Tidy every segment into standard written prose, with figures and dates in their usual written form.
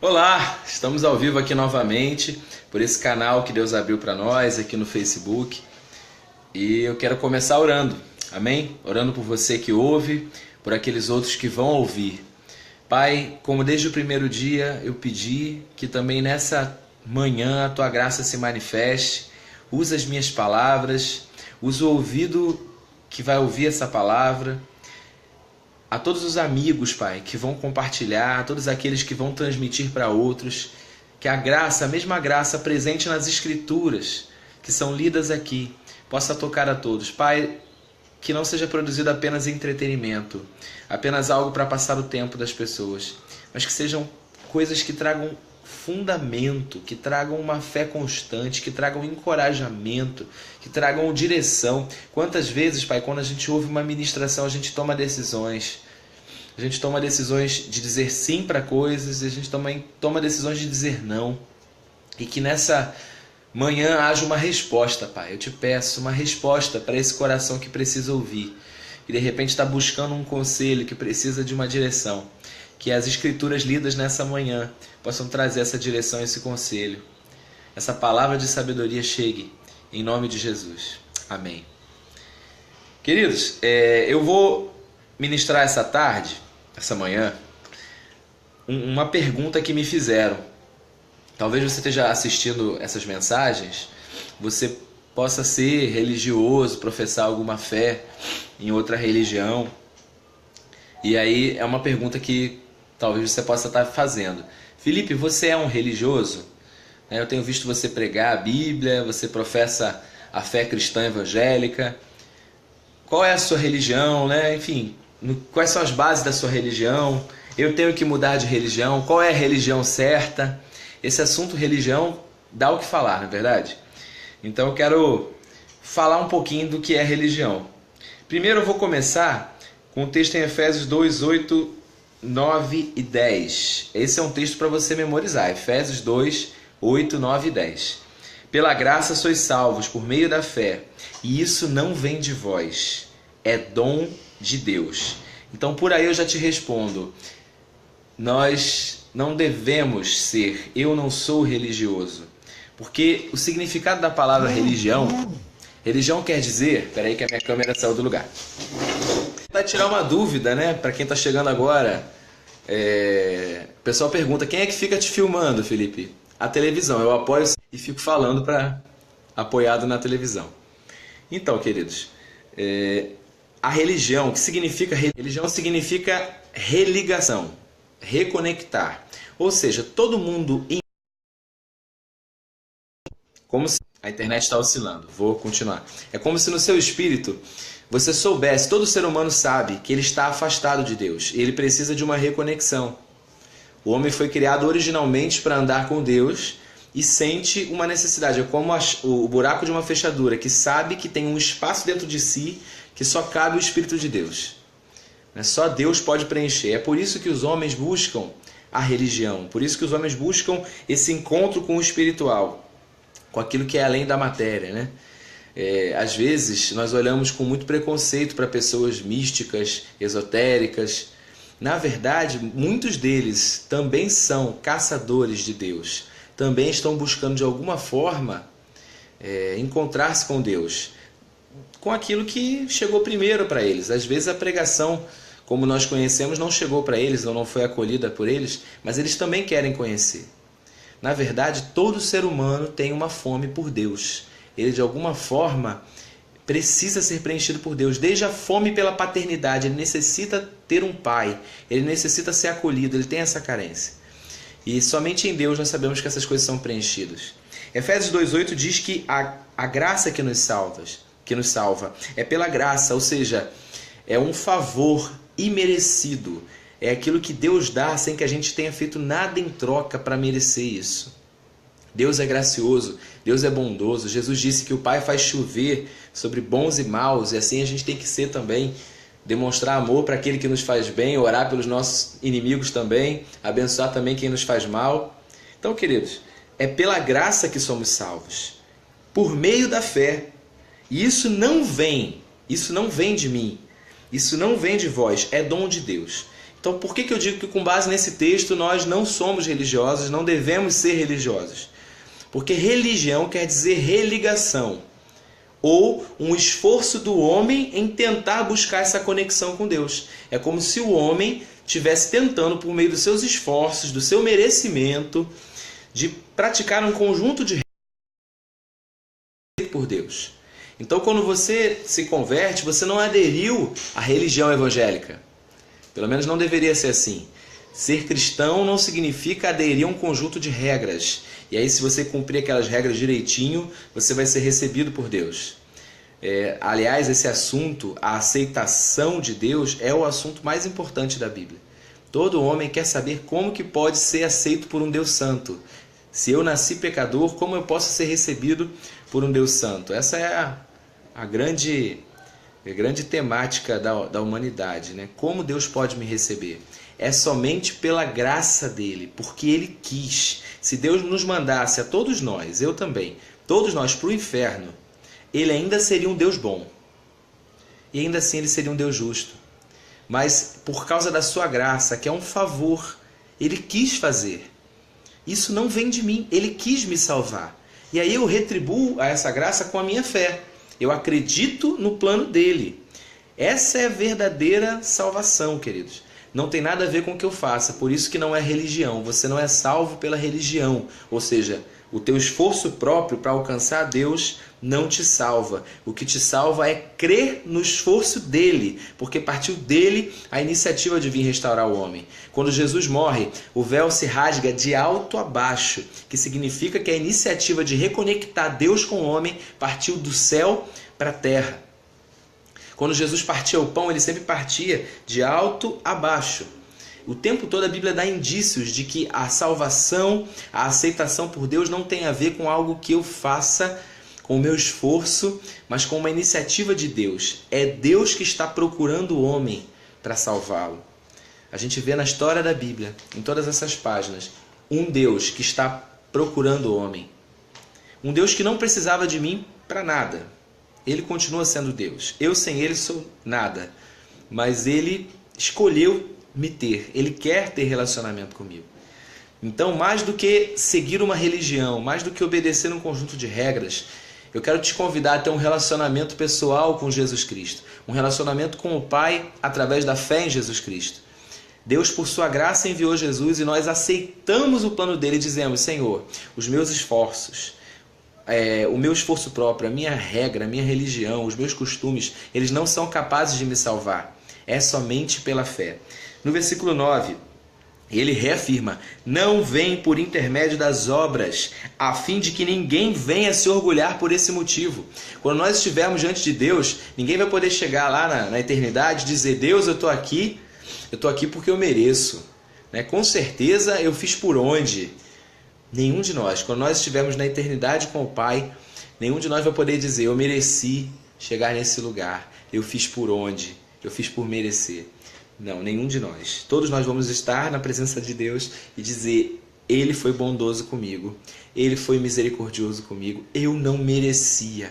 Olá, estamos ao vivo aqui novamente por esse canal que Deus abriu para nós aqui no Facebook. E eu quero começar orando, amém? Orando por você que ouve, por aqueles outros que vão ouvir. Pai, como desde o primeiro dia eu pedi que também nessa manhã a Tua graça se manifeste, usa as minhas palavras, usa o ouvido que vai ouvir essa palavra, a todos os amigos, Pai, que vão compartilhar, a todos aqueles que vão transmitir para outros, que a graça, a mesma graça presente nas Escrituras, que são lidas aqui, possa tocar a todos. Pai, que não seja produzido apenas entretenimento, apenas algo para passar o tempo das pessoas, mas que sejam coisas que tragam fundamento, que tragam uma fé constante, que tragam encorajamento, que tragam direção. Quantas vezes, Pai, quando a gente ouve uma ministração, a gente toma decisões. A gente toma decisões de dizer sim para coisas, e a gente também toma decisões de dizer não. E que nessa manhã haja uma resposta, Pai. Eu te peço uma resposta para esse coração que precisa ouvir, que de repente está buscando um conselho, que precisa de uma direção. Que as Escrituras lidas nessa manhã possam trazer essa direção, esse conselho. Essa palavra de sabedoria chegue em nome de Jesus. Amém. Queridos, eu vou ministrar essa tarde, essa manhã, uma pergunta que me fizeram. Talvez você esteja assistindo essas mensagens, você possa ser religioso, professar alguma fé em outra religião. E aí é uma pergunta que talvez você possa estar fazendo. Felipe, você é um religioso? Eu tenho visto você pregar a Bíblia, você professa a fé cristã evangélica. Qual é a sua religião, né? Enfim, quais são as bases da sua religião? Eu tenho que mudar de religião? Qual é a religião certa? Esse assunto religião dá o que falar, não é verdade? Então eu quero falar um pouquinho do que é religião. Primeiro eu vou começar com o texto em Efésios 2, 8, 9 e 10. Esse é um texto para você memorizar. Efésios 2, 8, 9 e 10. Pela graça sois salvos por meio da fé, e isso não vem de vós, é dom de Deus. Então por aí eu já te respondo. Nós não devemos ser, eu não sou religioso. Porque o significado da palavra religião quer dizer... Espera aí que a minha câmera saiu do lugar. Para tirar uma dúvida, né? Para quem está chegando agora, o pessoal pergunta: quem é que fica te filmando, Felipe? A televisão. Eu apoio e fico falando apoiado na televisão. Então, queridos, a religião, o que significa religião? Significa religação, reconectar. Ou seja, todo mundo... Como se... A internet está oscilando. Vou continuar. É como se no seu espírito você soubesse, todo ser humano sabe que ele está afastado de Deus. E ele precisa de uma reconexão. O homem foi criado originalmente para andar com Deus e sente uma necessidade. É como o buraco de uma fechadura, que sabe que tem um espaço dentro de si que só cabe o Espírito de Deus. Só Deus pode preencher. É por isso que os homens buscam a religião. Por isso que os homens buscam esse encontro com o espiritual, com aquilo que é além da matéria, né? Às vezes nós olhamos com muito preconceito para pessoas místicas, esotéricas. Na verdade, muitos deles também são caçadores de Deus. Também estão buscando de alguma forma encontrar-se com Deus, com aquilo que chegou primeiro para eles. Às vezes a pregação, como nós conhecemos, não chegou para eles, ou não foi acolhida por eles, mas eles também querem conhecer. Na verdade, todo ser humano tem uma fome por Deus. Ele, de alguma forma, precisa ser preenchido por Deus. Desde a fome pela paternidade, ele necessita ter um pai, ele necessita ser acolhido, ele tem essa carência. E somente em Deus nós sabemos que essas coisas são preenchidas. Efésios 2,8 diz que a graça que nos salva é pela graça, ou seja, é um favor imerecido. É aquilo que Deus dá sem que a gente tenha feito nada em troca para merecer isso. Deus é gracioso, Deus é bondoso. Jesus disse que o Pai faz chover sobre bons e maus, e assim a gente tem que ser também. Demonstrar amor para aquele que nos faz bem, orar pelos nossos inimigos também, abençoar também quem nos faz mal. Então, queridos, é pela graça que somos salvos, por meio da fé. E isso não vem de mim, isso não vem de vós, é dom de Deus. Então, por que eu digo que com base nesse texto nós não somos religiosos, não devemos ser religiosos? Porque religião quer dizer religação, ou um esforço do homem em tentar buscar essa conexão com Deus. É como se o homem estivesse tentando, por meio dos seus esforços, do seu merecimento, de praticar um conjunto de regras por Deus. Então, quando você se converte, você não aderiu à religião evangélica. Pelo menos não deveria ser assim. Ser cristão não significa aderir a um conjunto de regras. E aí, se você cumprir aquelas regras direitinho, você vai ser recebido por Deus. Aliás, esse assunto, a aceitação de Deus, é o assunto mais importante da Bíblia. Todo homem quer saber como que pode ser aceito por um Deus santo. Se eu nasci pecador, como eu posso ser recebido por um Deus santo? Essa é a grande temática da humanidade, né? Como Deus pode me receber? É somente pela graça dele, porque ele quis. Se Deus nos mandasse a todos nós, eu também, todos nós para o inferno, ele ainda seria um Deus bom. E ainda assim ele seria um Deus justo. Mas por causa da sua graça, que é um favor, ele quis fazer. Isso não vem de mim, ele quis me salvar. E aí eu retribuo a essa graça com a minha fé. Eu acredito no plano dele. Essa é a verdadeira salvação, queridos. Não tem nada a ver com o que eu faça, por isso que não é religião. Você não é salvo pela religião, ou seja, o teu esforço próprio para alcançar Deus não te salva. O que te salva é crer no esforço dele, porque partiu dele a iniciativa de vir restaurar o homem. Quando Jesus morre, o véu se rasga de alto a baixo, que significa que a iniciativa de reconectar Deus com o homem partiu do céu para a terra. Quando Jesus partia o pão, ele sempre partia de alto a baixo. O tempo todo a Bíblia dá indícios de que a salvação, a aceitação por Deus não tem a ver com algo que eu faça com o meu esforço, mas com uma iniciativa de Deus. É Deus que está procurando o homem para salvá-lo. A gente vê na história da Bíblia, em todas essas páginas, um Deus que está procurando o homem. Um Deus que não precisava de mim para nada. Ele continua sendo Deus. Eu sem ele sou nada. Mas ele escolheu me ter. Ele quer ter relacionamento comigo. Então, mais do que seguir uma religião, mais do que obedecer um conjunto de regras, eu quero te convidar a ter um relacionamento pessoal com Jesus Cristo. Um relacionamento com o Pai através da fé em Jesus Cristo. Deus, por sua graça, enviou Jesus e nós aceitamos o plano dele e dizemos: Senhor, os meus esforços, o meu esforço próprio, a minha regra, a minha religião, os meus costumes, eles não são capazes de me salvar. É somente pela fé. No versículo 9, ele reafirma: não vem por intermédio das obras, a fim de que ninguém venha se orgulhar por esse motivo. Quando nós estivermos diante de Deus, ninguém vai poder chegar lá na eternidade e dizer: Deus, eu estou aqui porque eu mereço. Com certeza eu fiz por onde? Nenhum de nós. Quando nós estivermos na eternidade com o Pai, nenhum de nós vai poder dizer: eu mereci chegar nesse lugar, eu fiz por onde? Eu fiz por merecer. Não, nenhum de nós. Todos nós vamos estar na presença de Deus e dizer: Ele foi bondoso comigo, Ele foi misericordioso comigo, eu não merecia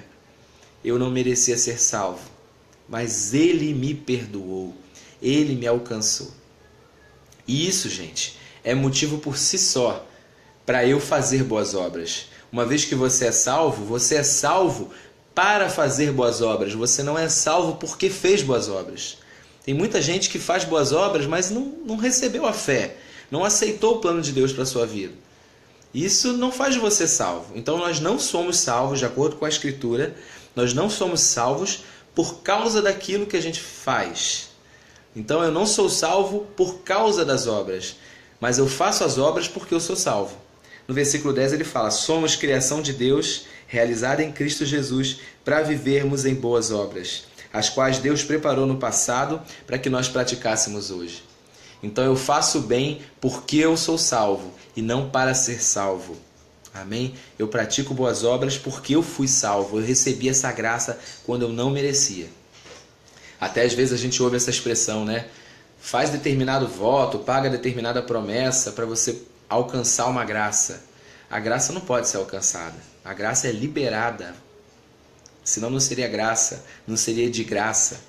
ser salvo, mas Ele me perdoou, Ele me alcançou. E isso, gente, é motivo por si só para eu fazer boas obras. Uma vez que você é salvo para fazer boas obras. Você não é salvo porque fez boas obras. Tem muita gente que faz boas obras, mas não recebeu a fé, não aceitou o plano de Deus para a sua vida. Isso não faz de você salvo. Então nós não somos salvos, de acordo com a Escritura, nós não somos salvos por causa daquilo que a gente faz. Então eu não sou salvo por causa das obras, mas eu faço as obras porque eu sou salvo. No versículo 10 ele fala: somos criação de Deus, realizada em Cristo Jesus, para vivermos em boas obras, as quais Deus preparou no passado para que nós praticássemos hoje. Então eu faço o bem porque eu sou salvo e não para ser salvo. Amém? Eu pratico boas obras porque eu fui salvo, eu recebi essa graça quando eu não merecia. Até às vezes a gente ouve essa expressão, né? Faz determinado voto, paga determinada promessa para você alcançar uma graça. A graça não pode ser alcançada. A graça é liberada. Senão não seria graça, não seria de graça.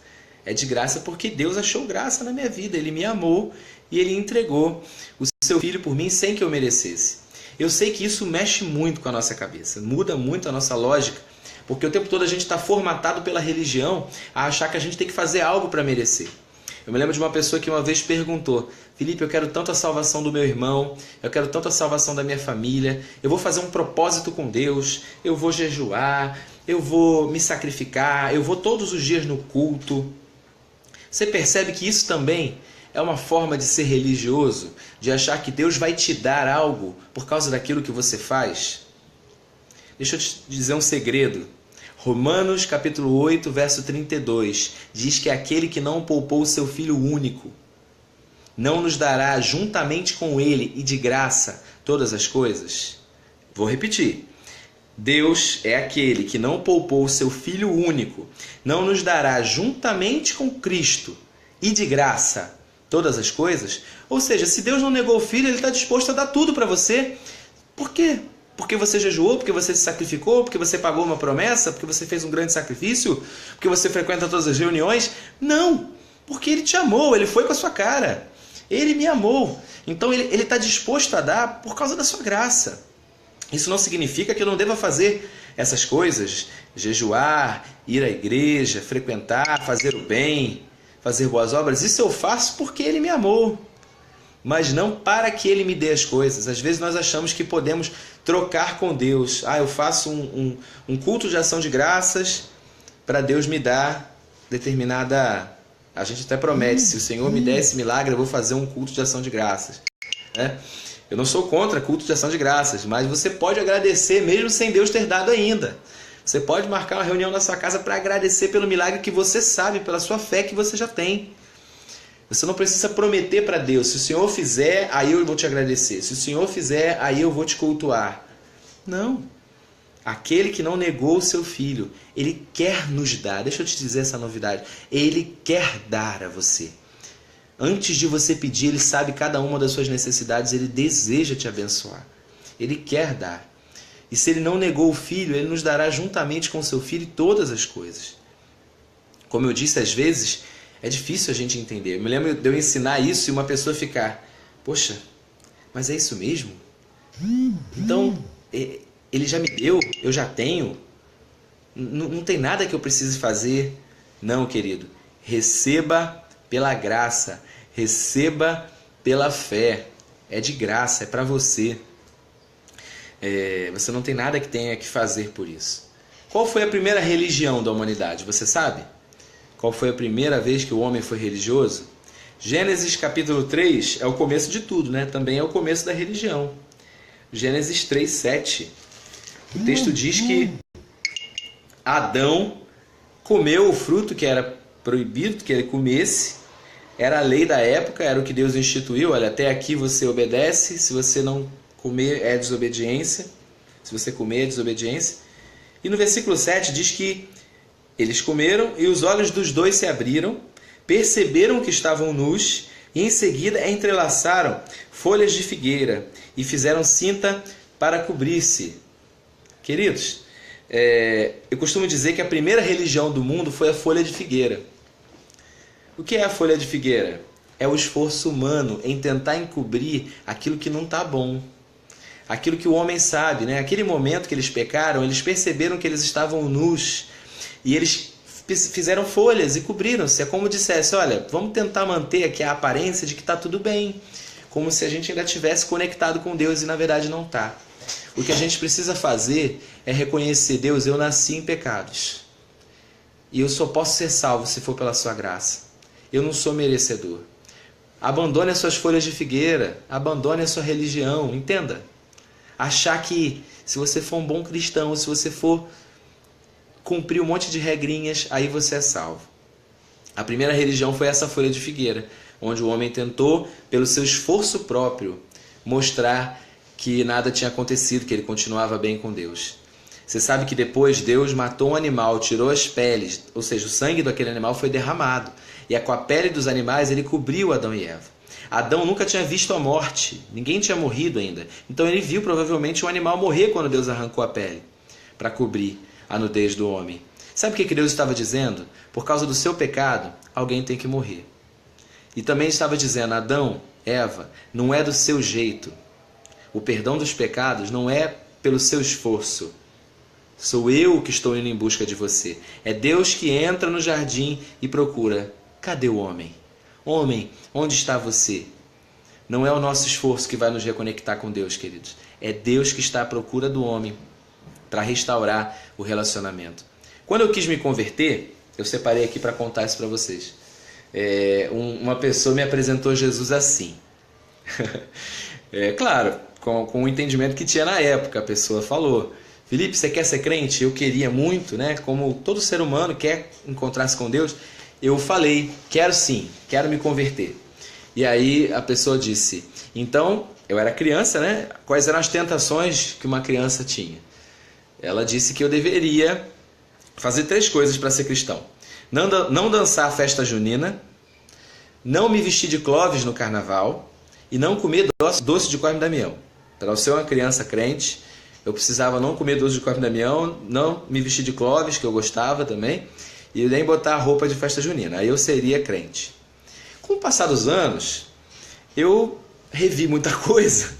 É de graça porque Deus achou graça na minha vida. Ele me amou e Ele entregou o seu Filho por mim sem que eu merecesse. Eu sei que isso mexe muito com a nossa cabeça, muda muito a nossa lógica, porque o tempo todo a gente está formatado pela religião a achar que a gente tem que fazer algo para merecer. Eu me lembro de uma pessoa que uma vez perguntou: Felipe, eu quero tanto a salvação do meu irmão, eu quero tanto a salvação da minha família, eu vou fazer um propósito com Deus, eu vou jejuar, eu vou me sacrificar, eu vou todos os dias no culto. Você percebe que isso também é uma forma de ser religioso, de achar que Deus vai te dar algo por causa daquilo que você faz? Deixa eu te dizer um segredo. Romanos capítulo 8, verso 32, diz que aquele que não poupou o seu Filho único, não nos dará juntamente com ele e de graça todas as coisas? Vou repetir. Deus é aquele que não poupou o seu Filho único, não nos dará juntamente com Cristo e de graça todas as coisas? Ou seja, se Deus não negou o Filho, Ele está disposto a dar tudo para você. Por quê? Porque você jejuou, porque você se sacrificou, porque você pagou uma promessa, porque você fez um grande sacrifício, porque você frequenta todas as reuniões? Não! Porque Ele te amou, Ele foi com a sua cara. Ele me amou. Então Ele está disposto a dar por causa da sua graça. Isso não significa que eu não deva fazer essas coisas, jejuar, ir à igreja, frequentar, fazer o bem, fazer boas obras. Isso eu faço porque Ele me amou, mas não para que Ele me dê as coisas. Às vezes nós achamos que podemos trocar com Deus. Eu faço um culto de ação de graças para Deus me dar determinada... A gente até promete, se o Senhor me der esse milagre, eu vou fazer um culto de ação de graças. Eu não sou contra culto de ação de graças, mas você pode agradecer mesmo sem Deus ter dado ainda. Você pode marcar uma reunião na sua casa para agradecer pelo milagre que você sabe, pela sua fé que você já tem. Você não precisa prometer para Deus: se o Senhor fizer, aí eu vou te agradecer. Se o Senhor fizer, aí eu vou te cultuar. Não. Aquele que não negou o seu Filho, Ele quer nos dar. Deixa eu te dizer essa novidade. Ele quer dar a você. Antes de você pedir, Ele sabe cada uma das suas necessidades. Ele deseja te abençoar. Ele quer dar. E se Ele não negou o Filho, Ele nos dará juntamente com o seu Filho todas as coisas. Como eu disse, às vezes é difícil a gente entender. Eu me lembro de eu ensinar isso e uma pessoa ficar: poxa, mas é isso mesmo? Então, Ele já me deu, eu já tenho, não tem nada que eu precise fazer. Não, querido. Receba pela graça, receba pela fé. É de graça, é para você. Você não tem nada que tenha que fazer por isso. Qual foi a primeira religião da humanidade? Você sabe? Qual foi a primeira vez que o homem foi religioso? Gênesis capítulo 3 é o começo de tudo, né? Também é o começo da religião. Gênesis 3, 7. O texto diz que Adão comeu o fruto que era proibido que ele comesse. Era a lei da época, era o que Deus instituiu. Olha, até aqui você obedece, se você não comer é desobediência. Se você comer é desobediência. E no versículo 7 diz que eles comeram e os olhos dos dois se abriram, perceberam que estavam nus e em seguida entrelaçaram folhas de figueira e fizeram cinta para cobrir-se. Queridos, eu costumo dizer que a primeira religião do mundo foi a folha de figueira. O que é a folha de figueira? É o esforço humano em tentar encobrir aquilo que não está bom. Aquilo que o homem sabe, né? Aquele momento que eles pecaram, eles perceberam que eles estavam nus e eles fizeram folhas e cobriram-se. É como dissesse: olha, vamos tentar manter aqui a aparência de que está tudo bem, como se a gente ainda estivesse conectado com Deus e na verdade não está. O que a gente precisa fazer é reconhecer: Deus, eu nasci em pecados e eu só posso ser salvo se for pela sua graça. Eu não sou merecedor. Abandone as suas folhas de figueira, abandone a sua religião, entenda. Achar que se você for um bom cristão, se você for cumprir um monte de regrinhas, aí você é salvo. A primeira religião foi essa folha de figueira, onde o homem tentou, pelo seu esforço próprio, mostrar que nada tinha acontecido, que ele continuava bem com Deus. Você sabe que depois Deus matou um animal, tirou as peles, ou seja, o sangue daquele animal foi derramado. E com a pele dos animais ele cobriu Adão e Eva. Adão nunca tinha visto a morte, ninguém tinha morrido ainda. Então ele viu provavelmente um animal morrer quando Deus arrancou a pele, para cobrir a nudez do homem. Sabe o que Deus estava dizendo? Por causa do seu pecado, alguém tem que morrer. E também estava dizendo, Adão, Eva, não é do seu jeito. O perdão dos pecados não é pelo seu esforço. Sou eu que estou indo em busca de você. É Deus que entra no jardim e procura. Cadê o homem? Homem, onde está você? Não é o nosso esforço que vai nos reconectar com Deus, queridos. É Deus que está à procura do homem para restaurar o relacionamento. Quando eu quis me converter, eu separei aqui para contar isso para vocês. Uma pessoa me apresentou Jesus assim. Claro, com o entendimento que tinha na época. A pessoa falou, Felipe, você quer ser crente? Eu queria muito, né? Como todo ser humano quer encontrar-se com Deus. Eu falei, quero sim, quero me converter. E aí a pessoa disse, então, eu era criança, né? Quais eram as tentações que uma criança tinha? Ela disse que eu deveria fazer 3 coisas para ser cristão. Não dançar a festa junina, não me vestir de cloves no carnaval e não comer doce de Cosme e Damião. Para eu ser uma criança crente, eu precisava não comer doce de Cosme e Damião, não me vestir de cloves, que eu gostava também, e nem botar a roupa de festa junina. Aí eu seria crente. Com o passar dos anos, eu revi muita coisa.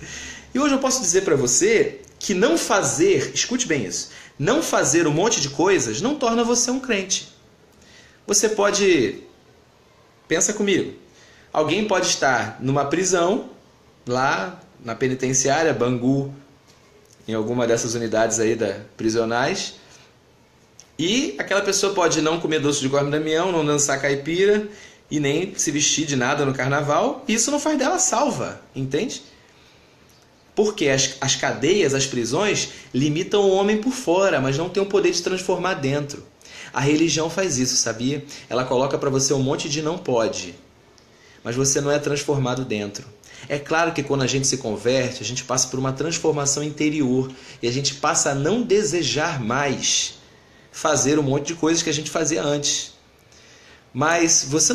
E hoje eu posso dizer para você que não fazer, escute bem isso, não fazer um monte de coisas não torna você um crente. Você pode, pensa comigo, alguém pode estar numa prisão, lá na penitenciária, Bangu, em alguma dessas unidades aí prisionais, e aquela pessoa pode não comer doce de Cosme e Damião, não dançar caipira e nem se vestir de nada no carnaval. Isso não faz dela salva, entende? Porque as cadeias, as prisões, limitam o homem por fora, mas não tem o poder de transformar dentro. A religião faz isso, sabia? Ela coloca para você um monte de não pode, mas você não é transformado dentro. É claro que quando a gente se converte, a gente passa por uma transformação interior e a gente passa a não desejar mais fazer um monte de coisas que a gente fazia antes. Mas você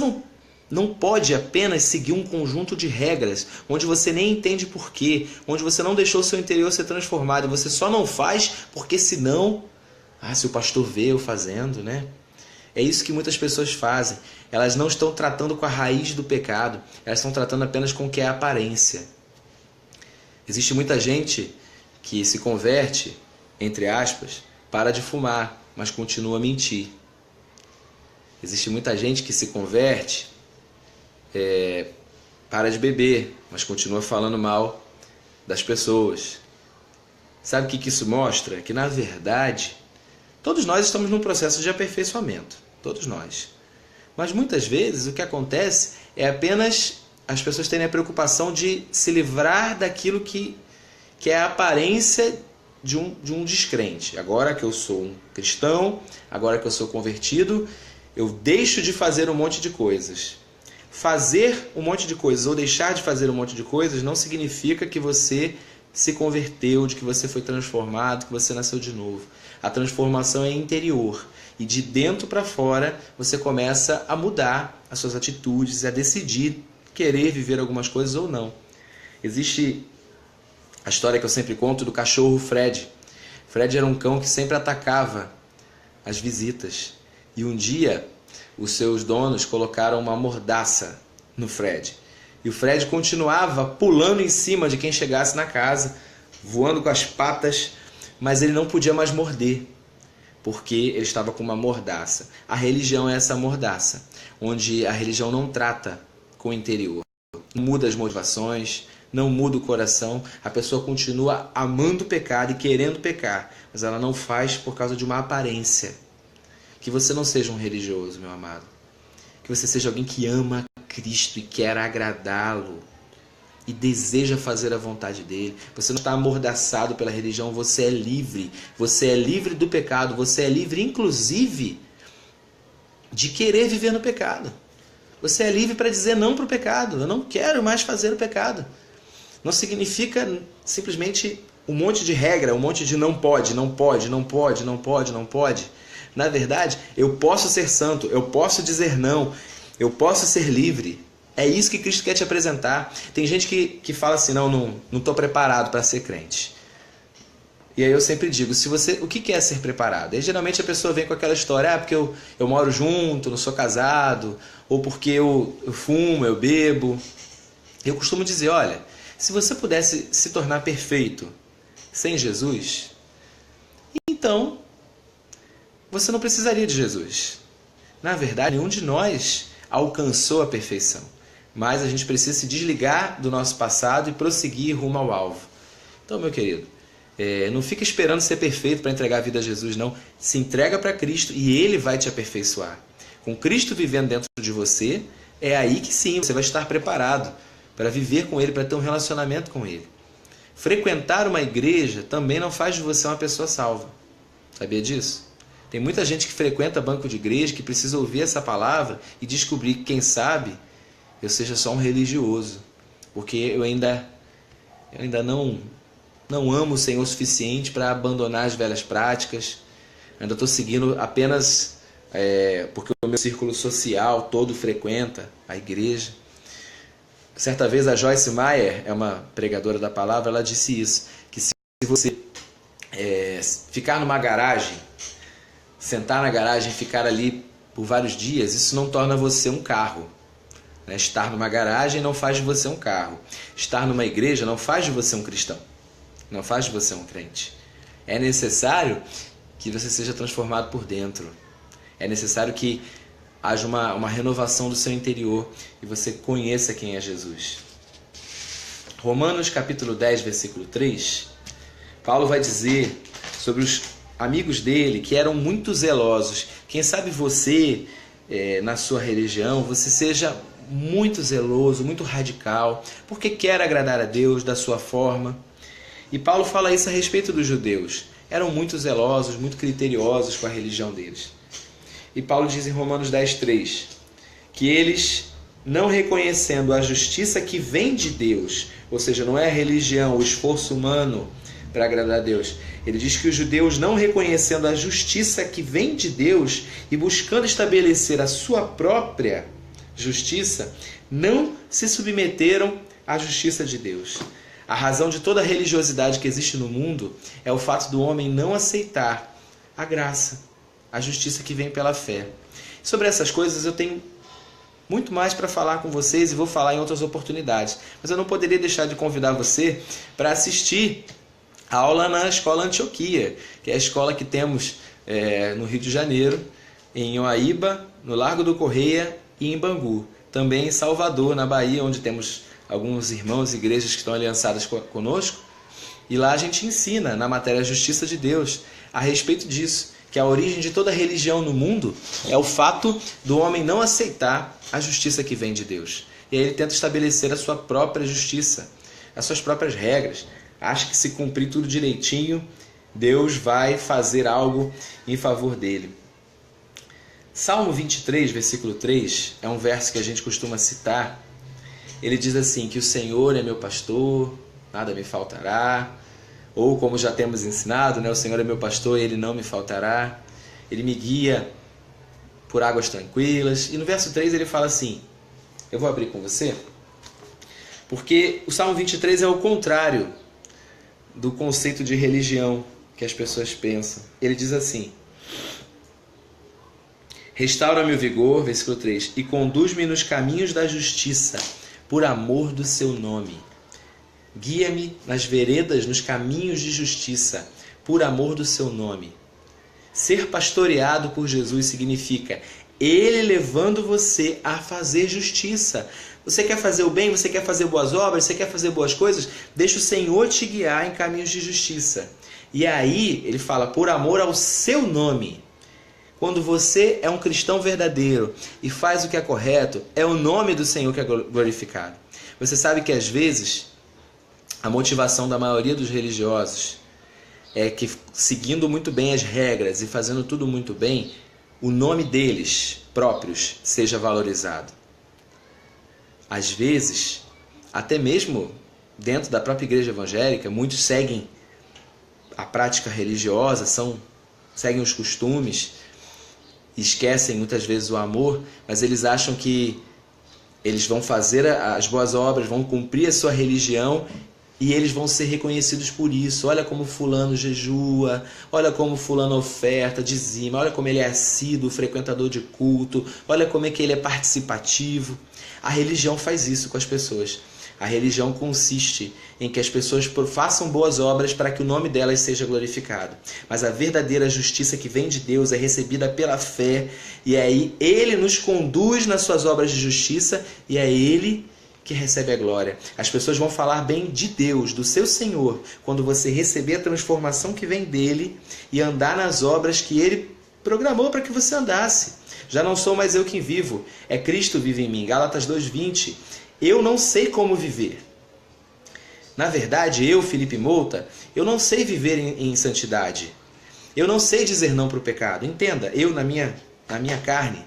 não pode apenas seguir um conjunto de regras onde você nem entende porquê, onde você não deixou o seu interior ser transformado e você só não faz porque senão, se o pastor vê eu fazendo, né? É isso que muitas pessoas fazem. Elas não estão tratando com a raiz do pecado, elas estão tratando apenas com o que é a aparência. Existe muita gente que se converte, entre aspas, para de fumar, mas continua a mentir. Existe muita gente que se converte, para de beber, mas continua falando mal das pessoas. Sabe o que isso mostra? Que, na verdade, todos nós estamos num processo de aperfeiçoamento. Todos nós. Mas muitas vezes o que acontece é apenas as pessoas terem a preocupação de se livrar daquilo que é a aparência de um descrente. Agora que eu sou um cristão, agora que eu sou convertido, eu deixo de fazer um monte de coisas. Fazer um monte de coisas ou deixar de fazer um monte de coisas não significa que você se converteu, de que você foi transformado, que você nasceu de novo. A transformação é interior. E de dentro para fora você começa a mudar as suas atitudes, a decidir querer viver algumas coisas ou não. Existe a história que eu sempre conto do cachorro Fred. Fred era um cão que sempre atacava as visitas. E um dia os seus donos colocaram uma mordaça no Fred. E o Fred continuava pulando em cima de quem chegasse na casa, voando com as patas, mas ele não podia mais morder, porque ele estava com uma mordaça. A religião é essa mordaça, onde a religião não trata com o interior. Não muda as motivações, não muda o coração, a pessoa continua amando o pecado e querendo pecar, mas ela não faz por causa de uma aparência. Que você não seja um religioso, meu amado. Que você seja alguém que ama Cristo e quer agradá-lo e deseja fazer a vontade dele. Você não está amordaçado pela religião, você é livre. Você é livre do pecado, você é livre, inclusive, de querer viver no pecado. Você é livre para dizer não para o pecado. Eu não quero mais fazer o pecado. Não significa simplesmente um monte de regra, um monte de não pode, não pode, não pode, não pode, não pode. Na verdade, eu posso ser santo, eu posso dizer não, eu posso ser livre. É isso que Cristo quer te apresentar. Tem gente que fala assim, não estou preparado para ser crente. E aí eu sempre digo, o que é ser preparado? Aí geralmente a pessoa vem com aquela história, porque eu moro junto, não sou casado, ou porque eu fumo, eu bebo. Eu costumo dizer, olha, se você pudesse se tornar perfeito sem Jesus, então você não precisaria de Jesus. Na verdade, nenhum de nós alcançou a perfeição, mas a gente precisa se desligar do nosso passado e prosseguir rumo ao alvo. Então, meu querido, não fica esperando ser perfeito para entregar a vida a Jesus, não. Se entrega para Cristo e Ele vai te aperfeiçoar. Com Cristo vivendo dentro de você, é aí que sim, você vai estar preparado para viver com Ele, para ter um relacionamento com Ele. Frequentar uma igreja também não faz de você uma pessoa salva. Sabia disso? Tem muita gente que frequenta banco de igreja, que precisa ouvir essa palavra e descobrir que, quem sabe, eu seja só um religioso. Porque eu ainda não amo o Senhor o suficiente para abandonar as velhas práticas. Ainda estou seguindo apenas porque o meu círculo social todo frequenta a igreja. Certa vez a Joyce Meyer, é uma pregadora da palavra, ela disse isso, que se você ficar numa garagem, sentar na garagem e ficar ali por vários dias, isso não torna você um carro. Estar numa garagem não faz de você um carro. Estar numa igreja não faz de você um cristão. Não faz de você um crente. É necessário que você seja transformado por dentro. É necessário que haja uma renovação do seu interior e você conheça quem é Jesus. Romanos capítulo 10, versículo 3, Paulo vai dizer sobre os amigos dele que eram muito zelosos. Quem sabe você, na sua religião, você seja muito zeloso, muito radical, porque quer agradar a Deus da sua forma. E Paulo fala isso a respeito dos judeus. Eram muito zelosos, muito criteriosos com a religião deles. E Paulo diz em Romanos 10:3 que eles, não reconhecendo a justiça que vem de Deus, ou seja, não é a religião, o esforço humano para agradar a Deus. Ele diz que os judeus, não reconhecendo a justiça que vem de Deus e buscando estabelecer a sua própria justiça, não se submeteram à justiça de Deus. A razão de toda a religiosidade que existe no mundo é o fato do homem não aceitar a graça, a justiça que vem pela fé. Sobre essas coisas eu tenho muito mais para falar com vocês e vou falar em outras oportunidades. Mas eu não poderia deixar de convidar você para assistir a aula na Escola Antioquia, que é a escola que temos no Rio de Janeiro, em Uaíba, no Largo do Correia e em Bangu. Também em Salvador, na Bahia, onde temos alguns irmãos e igrejas que estão aliançadas conosco. E lá a gente ensina, na matéria Justiça de Deus, a respeito disso, que a origem de toda religião no mundo é o fato do homem não aceitar a justiça que vem de Deus. E aí ele tenta estabelecer a sua própria justiça, as suas próprias regras. Acha que se cumprir tudo direitinho, Deus vai fazer algo em favor dele. Salmo 23, versículo 3, é um verso que a gente costuma citar. Ele diz assim, que o Senhor é meu pastor, nada me faltará. Ou como já temos ensinado, o Senhor é meu pastor e Ele não me faltará. Ele me guia por águas tranquilas. E no verso 3 ele fala assim, eu vou abrir com você, porque o Salmo 23 é o contrário do conceito de religião que as pessoas pensam. Ele diz assim, restaura-me o vigor, versículo 3, e conduz-me nos caminhos da justiça, por amor do seu nome. Guia-me nas veredas, nos caminhos de justiça, por amor do seu nome. Ser pastoreado por Jesus significa Ele levando você a fazer justiça. Você quer fazer o bem? Você quer fazer boas obras? Você quer fazer boas coisas? Deixa o Senhor te guiar em caminhos de justiça. E aí, ele fala, por amor ao seu nome. Quando você é um cristão verdadeiro e faz o que é correto, é o nome do Senhor que é glorificado. Você sabe que às vezes a motivação da maioria dos religiosos é que, seguindo muito bem as regras e fazendo tudo muito bem, o nome deles próprios seja valorizado. Às vezes, até mesmo dentro da própria igreja evangélica, muitos seguem a prática religiosa, seguem os costumes, esquecem muitas vezes o amor, mas eles acham que eles vão fazer as boas obras, vão cumprir a sua religião E eles vão ser reconhecidos por isso. Olha como fulano jejua, olha como fulano oferta, dizima, olha como ele é assíduo, frequentador de culto, olha como é que ele é participativo. A religião faz isso com as pessoas. A religião consiste em que as pessoas façam boas obras para que o nome delas seja glorificado. Mas a verdadeira justiça que vem de Deus é recebida pela fé, e aí Ele nos conduz nas suas obras de justiça, e é Ele que recebe a glória. As pessoas vão falar bem de Deus, do seu Senhor, quando você receber a transformação que vem dele e andar nas obras que ele programou para que você andasse. Já não sou mais eu quem vivo, é Cristo vive em mim. Gálatas 2:20. Eu não sei como viver. Na verdade, eu, Felipe Mouta, eu não sei viver em santidade. Eu não sei dizer não para o pecado. Entenda, eu na minha carne.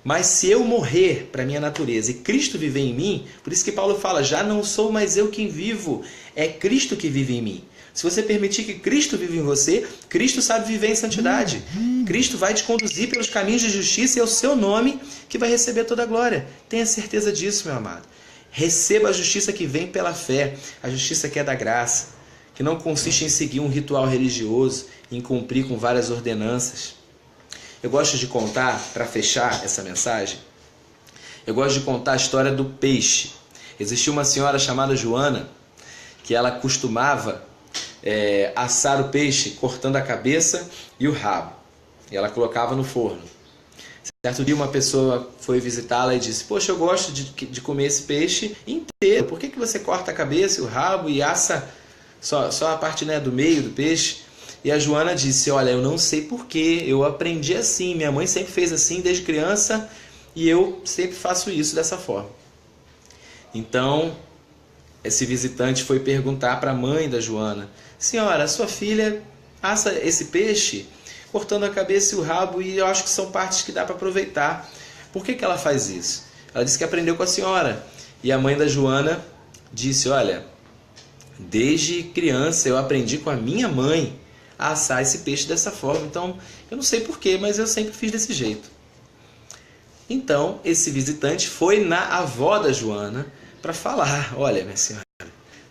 Mas se eu morrer para a minha natureza e Cristo viver em mim, por isso que Paulo fala, já não sou mais eu quem vivo, é Cristo que vive em mim. Se você permitir que Cristo viva em você, Cristo sabe viver em santidade. Cristo vai te conduzir pelos caminhos de justiça e é o seu nome que vai receber toda a glória. Tenha certeza disso, meu amado. Receba a justiça que vem pela fé, a justiça que é da graça, que não consiste em seguir um ritual religioso, em cumprir com várias ordenanças. Eu gosto de contar, para fechar essa mensagem, eu gosto de contar a história do peixe. Existia uma senhora chamada Joana, que ela costumava assar o peixe cortando a cabeça e o rabo. E ela colocava no forno. Certo dia uma pessoa foi visitá-la e disse, poxa, eu gosto de comer esse peixe inteiro. Por que você corta a cabeça e o rabo e assa só a parte, né, do meio do peixe? E a Joana disse, olha, eu não sei porquê, eu aprendi assim, minha mãe sempre fez assim desde criança e eu sempre faço isso dessa forma. Então, esse visitante foi perguntar para a mãe da Joana, senhora, sua filha assa esse peixe cortando a cabeça e o rabo e eu acho que são partes que dá para aproveitar. Por que ela faz isso? Ela disse que aprendeu com a senhora. E a mãe da Joana disse, olha, desde criança eu aprendi com a minha mãe a assar esse peixe dessa forma. Então, eu não sei porquê, mas eu sempre fiz desse jeito. Então, esse visitante foi na avó da Joana para falar, olha, minha senhora,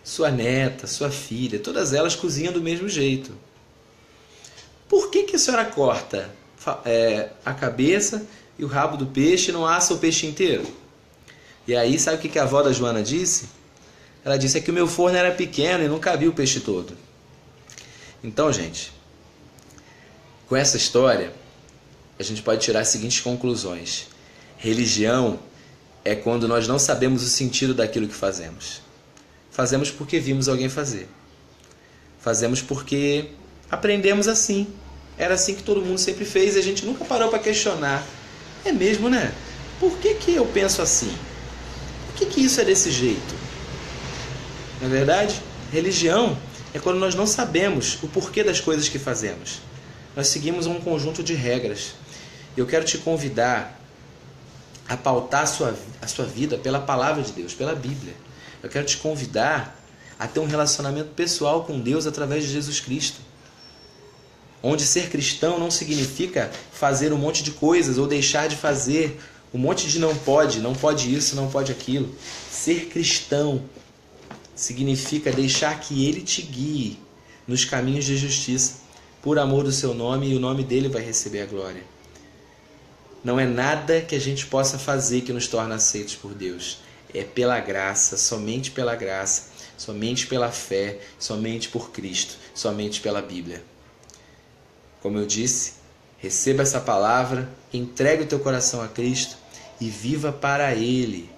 sua neta, sua filha, todas elas cozinham do mesmo jeito. Por que a senhora corta a cabeça e o rabo do peixe e não assa o peixe inteiro? E aí, sabe o que a avó da Joana disse? Ela disse que o meu forno era pequeno e não cabia o peixe todo. Então, gente, com essa história, a gente pode tirar as seguintes conclusões. Religião é quando nós não sabemos o sentido daquilo que fazemos. Fazemos porque vimos alguém fazer. Fazemos porque aprendemos assim. Era assim que todo mundo sempre fez e a gente nunca parou para questionar. É mesmo, né? Por que eu penso assim? Por que isso é desse jeito? Na verdade, religião é quando nós não sabemos o porquê das coisas que fazemos. Nós seguimos um conjunto de regras. Eu quero te convidar a pautar a sua vida pela palavra de Deus, pela Bíblia. Eu quero te convidar a ter um relacionamento pessoal com Deus através de Jesus Cristo. Onde ser cristão não significa fazer um monte de coisas ou deixar de fazer um monte de não pode isso, não pode aquilo. Ser cristão significa deixar que Ele te guie nos caminhos de justiça, por amor do seu nome, e o nome dele vai receber a glória. Não é nada que a gente possa fazer que nos torne aceitos por Deus. É pela graça, somente pela graça, somente pela fé, somente por Cristo, somente pela Bíblia. Como eu disse, receba essa palavra, entregue o teu coração a Cristo e viva para Ele.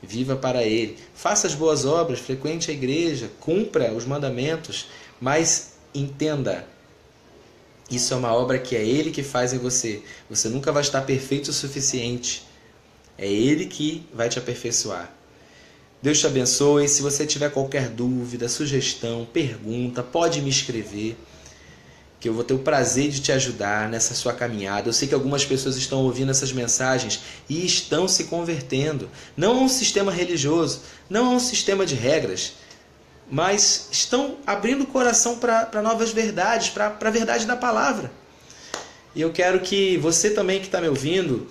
Viva para Ele. Faça as boas obras, frequente a igreja, cumpra os mandamentos, mas entenda, isso é uma obra que é Ele que faz em você. Você nunca vai estar perfeito o suficiente. É Ele que vai te aperfeiçoar. Deus te abençoe. Se você tiver qualquer dúvida, sugestão, pergunta, pode me escrever, que eu vou ter o prazer de te ajudar nessa sua caminhada. Eu sei que algumas pessoas estão ouvindo essas mensagens e estão se convertendo. Não a um sistema religioso, não a um sistema de regras, mas estão abrindo o coração para novas verdades, para a verdade da palavra. E eu quero que você também que está me ouvindo,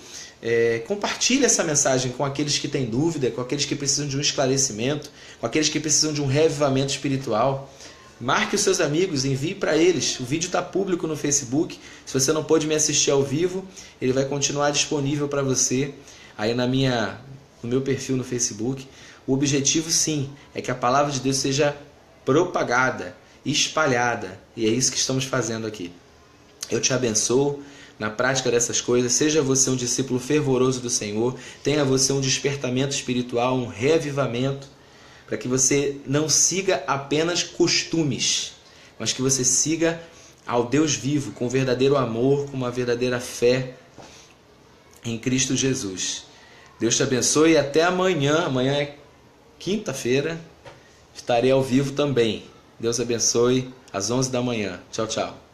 Compartilhe essa mensagem com aqueles que têm dúvida, com aqueles que precisam de um esclarecimento, com aqueles que precisam de um revivamento espiritual. Marque os seus amigos, envie para eles. O vídeo está público no Facebook. Se você não pôde me assistir ao vivo, ele vai continuar disponível para você aí no meu perfil no Facebook. O objetivo, sim, é que a palavra de Deus seja propagada, espalhada. E é isso que estamos fazendo aqui. Eu te abençoo na prática dessas coisas. Seja você um discípulo fervoroso do Senhor. Tenha você um despertamento espiritual, um reavivamento, para que você não siga apenas costumes, mas que você siga ao Deus vivo, com verdadeiro amor, com uma verdadeira fé em Cristo Jesus. Deus te abençoe e até amanhã. Amanhã é quinta-feira, estarei ao vivo também. Deus abençoe às 11 da manhã. Tchau, tchau.